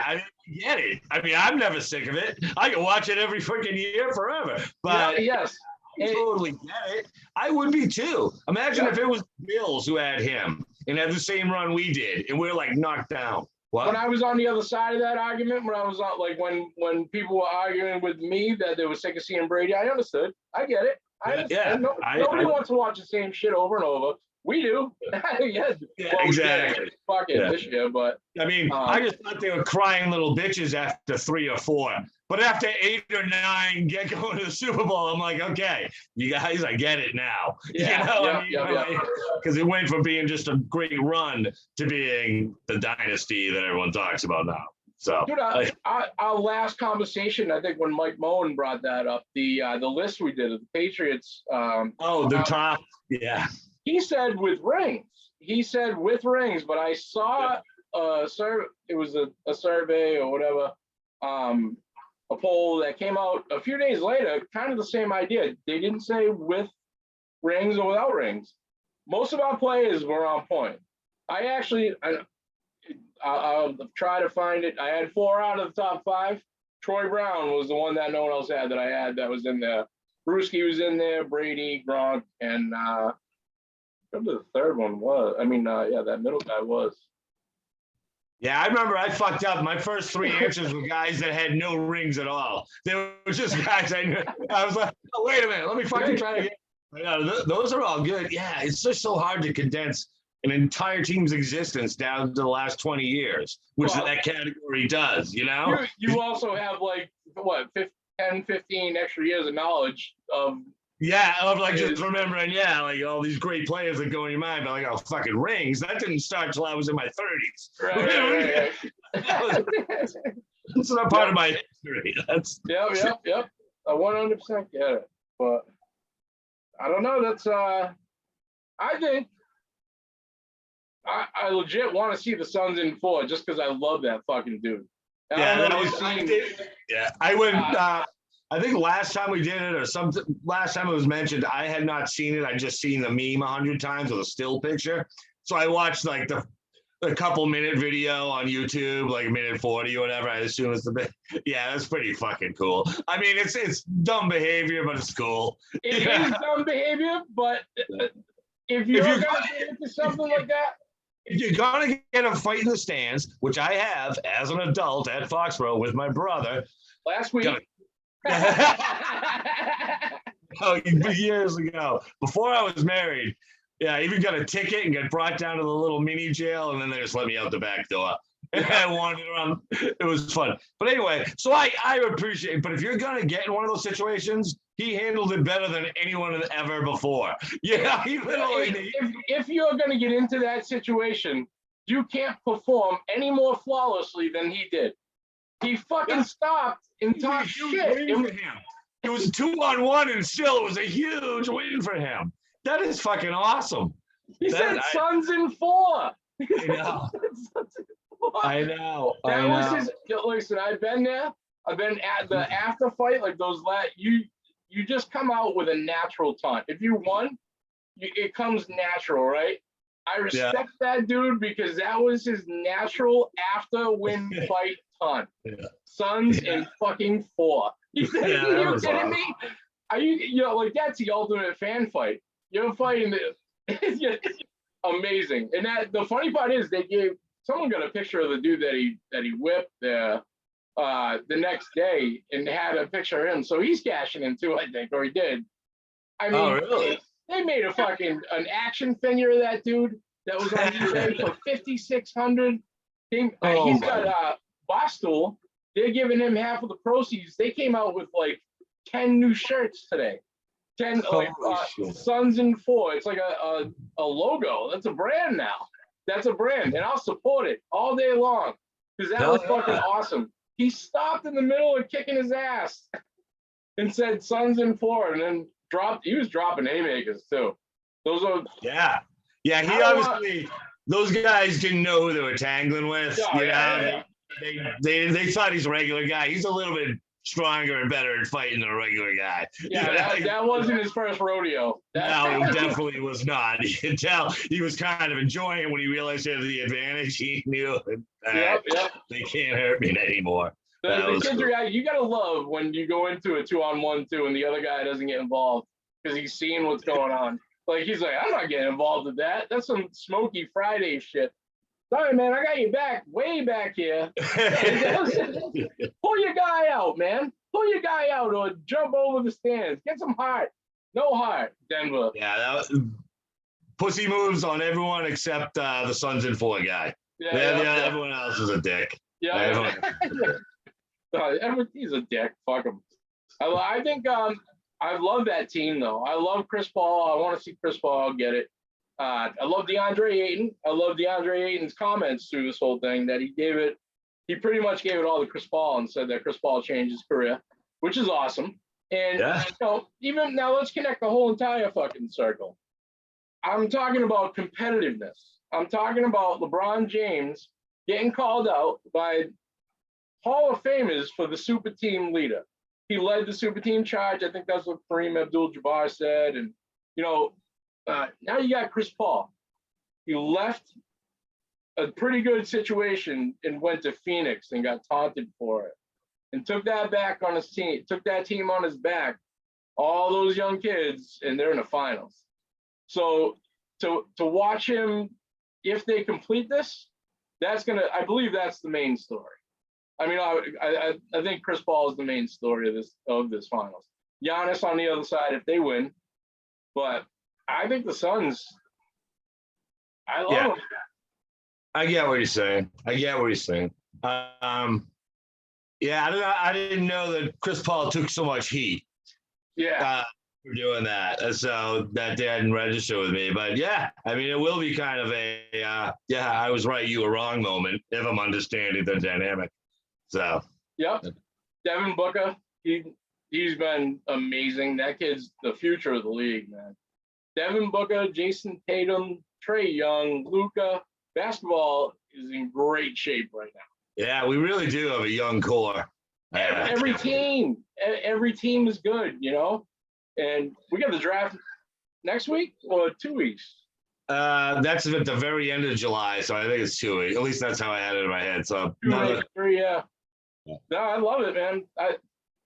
B: I get it. I'm never sick of it. I can watch it every freaking year forever. But
A: yes.
B: I totally get it. I would be too. Imagine if it was the Bills who had him and had the same run we did, and we're like knocked down. What?
A: When I was on the other side of that argument, when I was on, like when people were arguing with me that they were sick of seeing Brady, I understood. I get it. Nobody wants to watch the same shit over and over. We do.
B: Exactly.
A: Fuck it this year, but
B: I just thought they were crying little bitches after 3 or 4. But after 8 or 9, get going to the Super Bowl, I'm like, okay, you guys, I get it now. Because it went from being just a great run to being the dynasty that everyone talks about now. So,
A: dude, our last conversation, I think when Mike Moen brought that up, the list we did of the Patriots.
B: Top, yeah.
A: He said with rings. But I saw it was a survey or whatever, a poll that came out a few days later, kind of the same idea. They didn't say with rings or without rings. Most of our players were on point. I'll try to find it. I had 4 out of the top 5. Troy Brown was the one that no one else had that I had that was in there. Brewski was in there, Brady, Gronk, and the third one was. That middle guy was.
B: Yeah, I remember I fucked up. My first 3 answers were guys that had no rings at all. They were just guys I knew. I was like, oh, wait a minute, let me fucking try again. Those are all good. Yeah, it's just so hard to condense an entire team's existence down to the last 20 years, which that category does,
A: You also have 10, 15 extra years of knowledge of.
B: Yeah, of just remembering, all these great players that go in your mind, but fucking rings. That didn't start till I was in my 30s.
A: Right.
B: That's not part of my history. That's
A: Yep. I 100% get it. But I don't know. That's I think I legit want to see the Suns in 4 just because I love that fucking dude.
B: I wouldn't. I think last time we did it, or last time it was mentioned, I had not seen it. I just seen the meme 100 times with a still picture. So I watched the couple minute video on YouTube, like 1:40 or whatever. I assume it's the bit. Yeah, that's pretty fucking cool. It's dumb behavior, but it's cool.
A: It is dumb behavior, but if you're gonna get into something like that.
B: If you're gonna get a fight in the stands, which I have as an adult at Foxborough with my brother
A: last week.
B: Years ago, before I was married, I even got a ticket and got brought down to the little mini jail, and then they just let me out the back door. And I wandered around. It was fun. But anyway, so I appreciate it. But if you're gonna get in one of those situations, he handled it better than anyone ever before.
A: If you're gonna get into that situation, you can't perform any more flawlessly than he did. He fucking stopped and talked shit.
B: It was 2-on-1, and still it was a huge win for him. That is fucking awesome.
A: He said Suns in 4.
B: I know.
A: That was his. Listen, I've been there. I've been at the after fight, like those. You just come out with a natural taunt. If you won, it comes natural, right? I respect that dude because that was his natural after win fight taunt. Suns in fucking 4. You kidding me? Are you that's the ultimate fan fight. You're fighting amazing. And that the funny part is someone got a picture of the dude that he whipped the next day and had a picture of him. So he's cashing in too, I think, or he did.
B: Really?
A: They made an action figure of that dude that was on eBay for $5,600.
B: Oh
A: He's
B: my.
A: got Barstool. They're giving him half of the proceeds. They came out with like 10 new shirts today. 10 like
B: Holy shit.
A: Sons in Four. It's like a logo. That's a brand now. That's a brand, and I'll support it all day long because that
B: Hell
A: was fucking
B: yeah.
A: awesome. He stopped in the middle of kicking his ass and said Sons in Four, and then dropped. He was dropping haymakers too. Those are
B: Yeah. Yeah, he
A: I don't want-
B: obviously, those guys didn't know who they were tangling with.
A: Oh,
B: You
A: yeah,
B: know,
A: yeah,
B: they thought he's a regular guy. He's a little bit stronger and better at fighting than a regular guy.
A: yeah. That wasn't his first rodeo.
B: No, it definitely was not. You can tell he was kind of enjoying it when he realized he had the advantage. He knew
A: Yep.
B: they can't hurt me anymore.
A: The kids are you gotta love when you go into a 2-on-1 too, and the other guy doesn't get involved because he's seeing what's going on. Like he's like, I'm not getting involved with that. That's some Smoky Friday shit. Sorry, man, I got you back, way back here. Pull your guy out, man. Pull your guy out or jump over the stands. Get some heart. No heart, Denver.
B: Yeah, that was, pussy moves on everyone except the Sons in Four guy.
A: Yeah.
B: Everyone else is a dick.
A: Yeah. He's a dick. Fuck him. I think I love that team though. I love Chris Paul. I want to see Chris Paul get it. I love DeAndre Ayton. I love DeAndre Ayton's comments through this whole thing that he gave it. He pretty much gave it all to Chris Paul and said that Chris Paul changed his career, which is awesome. And even now, let's connect the whole entire fucking circle. I'm talking about competitiveness. I'm talking about LeBron James getting called out by Hall of Famers for the super team leader. He led the super team charge. I think that's what Kareem Abdul-Jabbar said. And, now you got Chris Paul. He left a pretty good situation and went to Phoenix and got taunted for it and took that back on his team, took that team on his back, all those young kids, and they're in the finals. So to watch him, if they complete this, I believe that's the main story. I mean, I think Chris Paul is the main story of this finals. Giannis on the other side if they win, but I think the Suns. I love them.
B: I get what you're saying. I didn't know that Chris Paul took so much heat.
A: Yeah.
B: For doing that, so that didn't register with me. But yeah, I mean, it will be kind of I was right, you were wrong moment if I'm understanding the dynamic. So.
A: Yep. Devin Booker, he's been amazing. That kid's the future of the league, man. Devin Booker, Jason Tatum, Trae Young, Luka. Basketball is in great shape right now.
B: Yeah, we really do have a young core.
A: Every team is good, And we got the draft next week or 2 weeks.
B: That's at the very end of July, so I think it's 2 weeks. At least that's how I had it in my head. So
A: 2 weeks, 3, yeah. No, I love it, man.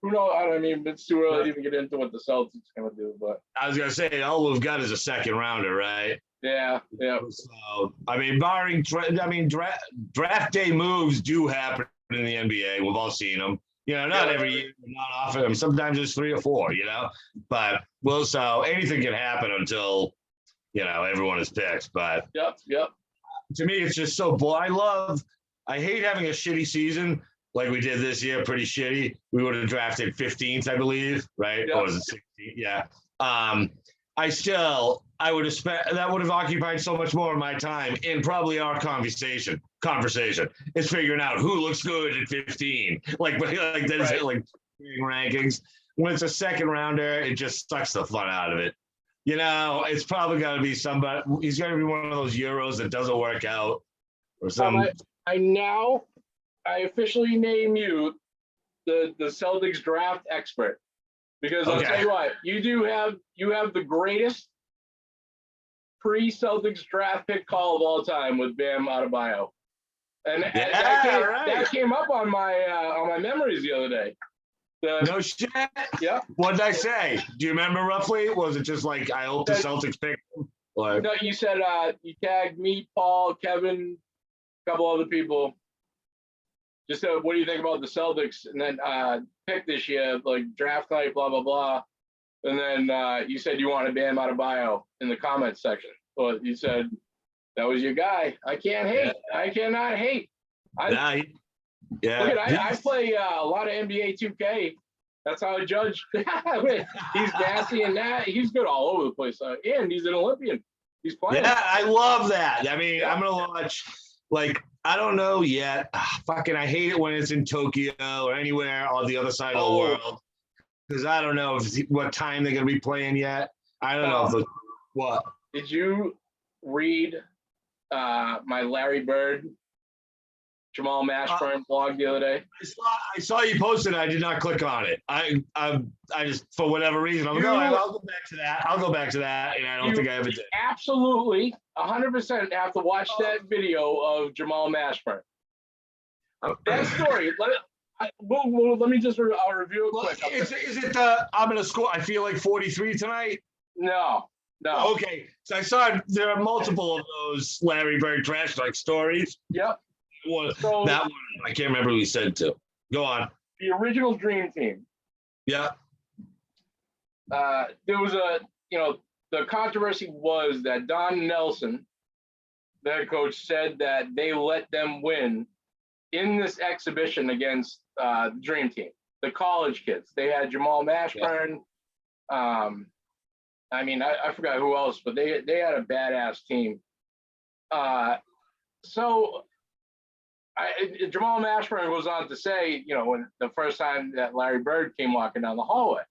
A: Who knows? I mean, it's too early to even get into what the Celtics gonna do, but
B: I was gonna say all we've got is a second rounder, right?
A: Yeah.
B: So I mean, barring draft day moves do happen in the NBA. We've all seen them. Not every year, not often. Sometimes it's 3 or 4. But so anything can happen until everyone is picked. But
A: Yep.
B: To me, it's just so boring. I hate having a shitty season like we did this year. Pretty shitty. We would have drafted 15th, I believe, right?
A: Yep.
B: Or was it 16th? Yeah. I would have spent that would have occupied so much more of my time in probably our conversation is figuring out who looks good at 15. Like that's
A: Right.
B: like rankings. When it's a second rounder, it just sucks the fun out of it. It's probably got to be somebody. He's going to be one of those Euros that doesn't work out, or some.
A: I officially name you the Celtics draft expert because I'll tell you what, you have the greatest pre-Celtics draft pick call of all time with Bam Adebayo, and that came up on my memories the other day.
B: No shit.
A: Yeah.
B: What did I say? Do you remember roughly? Was it just like I hope the Celtics pick him? Like,
A: no, you said you tagged me, Paul, Kevin, a couple other people. Just what do you think about the Celtics? And then pick this year, like draft night, blah blah blah. And then you said you wanted Bam Adebayo in the comments section. So you said that was your guy. I can't hate. I cannot hate.
B: Yeah.
A: Look at I play a lot of NBA 2K. That's how I judge. He's nasty and that. He's good all over the place. And he's an Olympian. He's playing.
B: Yeah, I love that. I mean,
A: Yeah.
B: I'm gonna watch. Like, I don't know yet. Fucking, I hate it when it's in Tokyo or anywhere on the other side of the world, because I don't know what time they're gonna be playing yet. I don't know if what.
A: Did you read my Larry Bird, Jamal Mashburn blog the other day?
B: I saw you posted it. I did not click on it. I just, for whatever reason, I'm like, I'll go back to that. And I don't think I ever did.
A: Absolutely, 100% have to watch that video of Jamal Mashburn. That story. Let me just I'll review it quick.
B: Is it the I'm gonna score? I feel like 43 tonight.
A: No.
B: Okay, so I saw there are multiple of those Larry Bird trash talk stories.
A: Yep.
B: So, that one, I can't remember who he said to. Go on.
A: The original Dream Team.
B: Yeah.
A: There was the controversy was that Don Nelson, the head coach, said that they let them win in this exhibition against the Dream Team, the college kids. They had Jamal Mashburn. Yeah. I forgot who else, but they had a badass team. Jamal Mashburn goes on to say, when the first time that Larry Bird came walking down the hallway,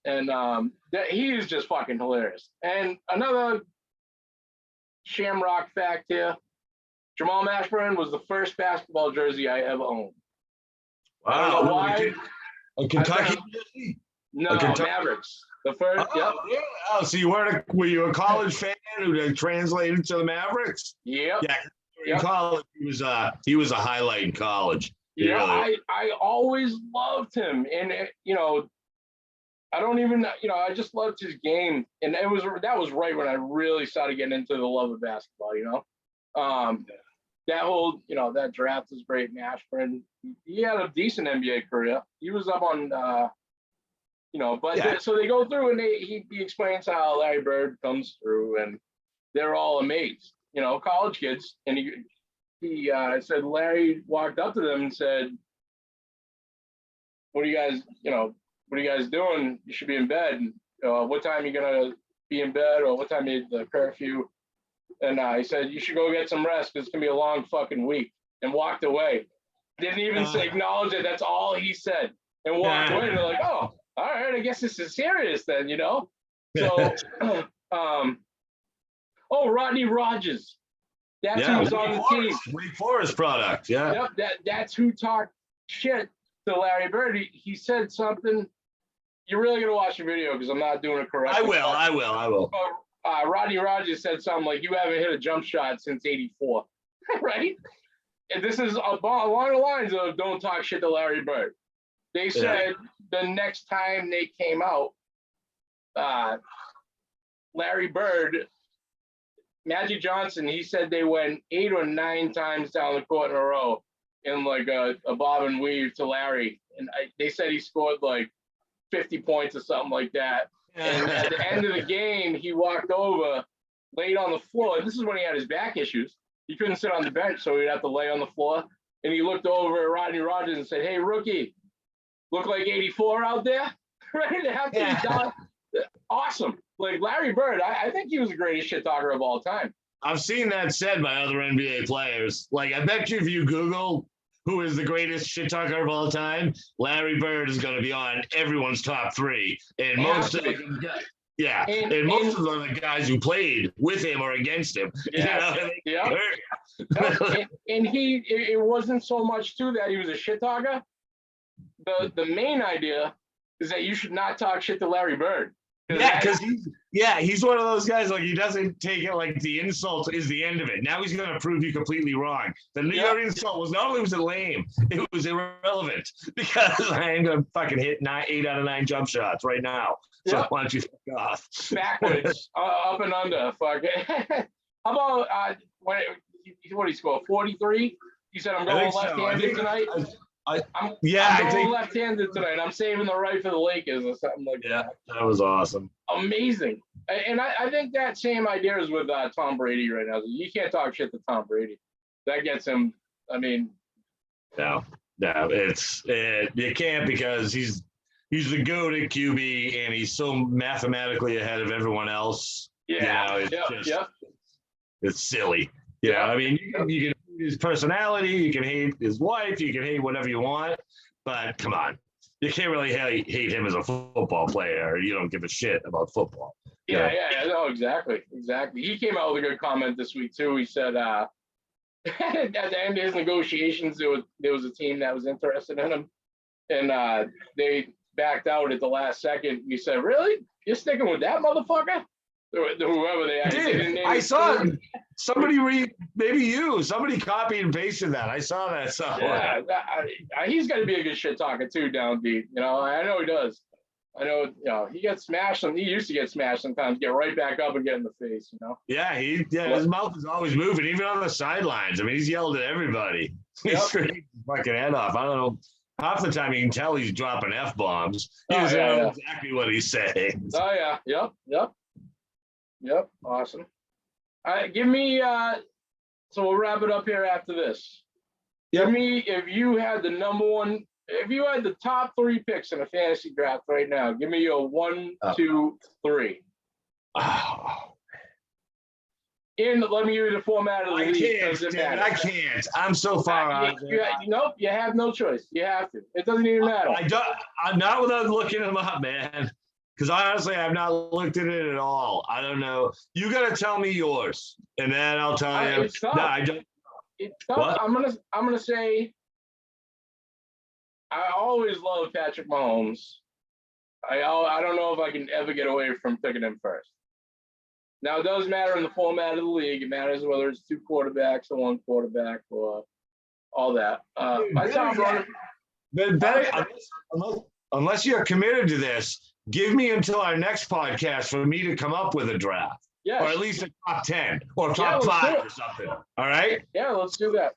A: and that he is just fucking hilarious. And another Shamrock fact here: Jamal Mashburn was the first basketball jersey I ever owned.
B: Wow!
A: I don't know why.
B: A Kentucky jersey?
A: No, Mavericks. The first. Yep.
B: Yeah. Oh, so were you a college fan who translated to the Mavericks?
A: Yep.
B: Yeah. In college, he was a highlight in college.
A: Yeah, really. I always loved him, and I don't even I just loved his game, and that was right when I really started getting into the love of basketball. That whole that draft was great. Mashburn, he had a decent NBA career. He was up on so they go through and he explains how Larry Bird comes through, and they're all amazed. College kids, and he said Larry walked up to them and said, what are you guys doing? You should be in bed. What time are you gonna be in bed, or what time is the curfew? And he said, you should go get some rest because it's gonna be a long fucking week, and walked away. Didn't even acknowledge it. That's all he said, and walked away. And they're like, oh, all right, I guess this is serious then, So Rodney Rogers. That's who was on the team.
B: Wake Forest product, yeah.
A: Yep, that's who talked shit to Larry Bird. He said something. You're really gonna watch the video because I'm not doing it correctly.
B: I will.
A: Rodney Rogers said something like, "You haven't hit a jump shot since '84," right? And this is along the lines of "Don't talk shit to Larry Bird." They said the next time they came out, Larry Bird. Magic Johnson, he said they went 8 or 9 times down the court in a row in like a bob and weave to Larry. And they said he scored like 50 points or something like that. And at the end of the game, he walked over, laid on the floor. And this is when he had his back issues. He couldn't sit on the bench, so he'd have to lay on the floor. And he looked over at Rodney Rogers and said, "Hey, rookie, look like 84 out there?" Right? After he died. Awesome. Like Larry Bird, I think he was the greatest shit talker of all time.
B: I've seen that said by other NBA players. Like, I bet you if you Google who is the greatest shit talker of all time, Larry Bird is going to be on everyone's top 3. And most of them, and most of them are the guys who played with him or against him.
A: Yeah. And it wasn't so much too that he was a shit talker. The main idea is that you should not talk shit to Larry Bird.
B: Yeah, because he's one of those guys, like, he doesn't take it like the insult is the end of it. Now he's going to prove you completely wrong. The New York insult was not only was it lame, it was irrelevant, because I am going to fucking hit 8 out of 9 jump shots right now. So why don't you fuck off?
A: Backwards, up and under. Fuck it. How about what did he score? 43? He said, I'm going left-handed tonight. I'm going left-handed tonight. I'm saving the right for the Lakers or something like that.
B: That was awesome.
A: Amazing. And I think that same idea is with Tom Brady right now. You can't talk shit to Tom Brady. That gets him. I mean,
B: No, you can't because he's the GOAT at QB and he's so mathematically ahead of everyone else.
A: Yeah.
B: It's silly. You know, I mean, you can hate his personality, you can hate his wife, you can hate whatever you want, but come on, you can't really hate him as a football player. You don't give a shit about football.
A: Yeah, no, exactly. He came out with a good comment this week too. He said, at the end of his negotiations, there was a team that was interested in him, and they backed out at the last second. He said, "Really? You're sticking with that motherfucker?" Whoever they
B: did. I saw it. Somebody copied and pasted that. I saw that somewhere.
A: Yeah, he's got to be a good shit talker too, down deep. You know, I know he does. I know, you know, he gets smashed. He used to get smashed sometimes, get right back up and get in the face. You know.
B: Yeah, his mouth is always moving, even on the sidelines. I mean, he's yelled at everybody. He's screaming his fucking head off. I don't know. Half the time you can tell he's dropping F-bombs. He doesn't know exactly what he's saying.
A: Oh yeah, yep. Awesome. All right, give me. So we'll wrap it up here after this.
B: Yep.
A: Give me, if you had the top 3 picks in a fantasy draft right now, give me your 1, 2, 3.
B: Oh.
A: And let me give you the format of the league.
B: I can't. I'm so far out.
A: Nope, you have no choice. You have to. It doesn't even matter.
B: I'm not without looking them up, man. Because honestly, I've not looked at it at all. I don't know. You got to tell me yours, and then I'll tell you.
A: It's tough.
B: No, I don't.
A: It's tough.
B: What?
A: I'm gonna say. I always love Patrick Mahomes. I don't know if I can ever get away from picking him first. Now, it does matter in the format of the league. It matters whether it's 2 quarterbacks or 1 quarterback or all that.
B: Unless you're committed to this, give me until our next podcast for me to come up with a draft.
A: Yes.
B: Or at least a top 10 or top 5 or something. All right?
A: Yeah, let's do that.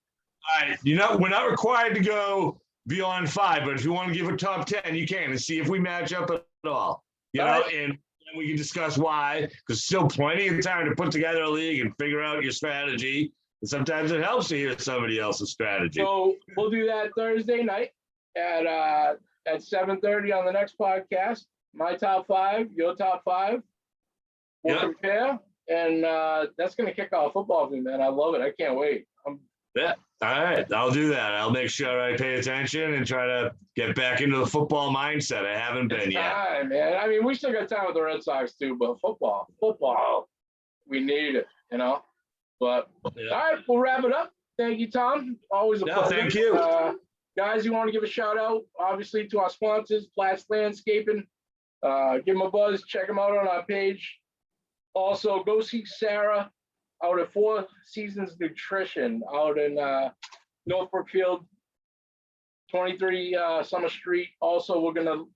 B: All right. We're not required to go beyond 5, but if you want to give a top 10, you can and see if we match up at all. And we can discuss why, because still plenty of time to put together a league and figure out your strategy. And sometimes it helps to hear somebody else's strategy.
A: So we'll do that Thursday night at 7:30 on the next podcast. My top 5, your top 5. We'll compare, and that's going to kick off football for me, man. I love it. I can't wait.
B: All right. I'll do that. I'll make sure I pay attention and try to get back into the football mindset. I haven't been yet.
A: Time, man. I mean, we still got time with the Red Sox too, but football, we need it, you know. But all right, we'll wrap it up. Thank you, Tom. Always a pleasure.
B: Thank you.
A: Guys, you want to give a shout out, obviously, to our sponsors, Platts Landscaping. Give them a buzz. Check them out on our page. Also, go see Sarah out at 4 Seasons Nutrition out in North Brookfield, 23 Summer Street. Also, we're going to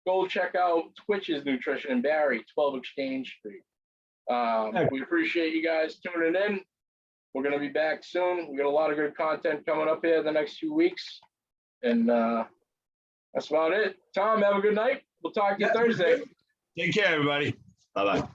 A: go check out Twitch's Nutrition in Barry, 12 Exchange Street. We appreciate you guys tuning in. We're going to be back soon. We got a lot of good content coming up here in the next few weeks. And that's about it. Tom, have a good night. We'll talk to you Thursday.
B: Take care, everybody. Bye-bye.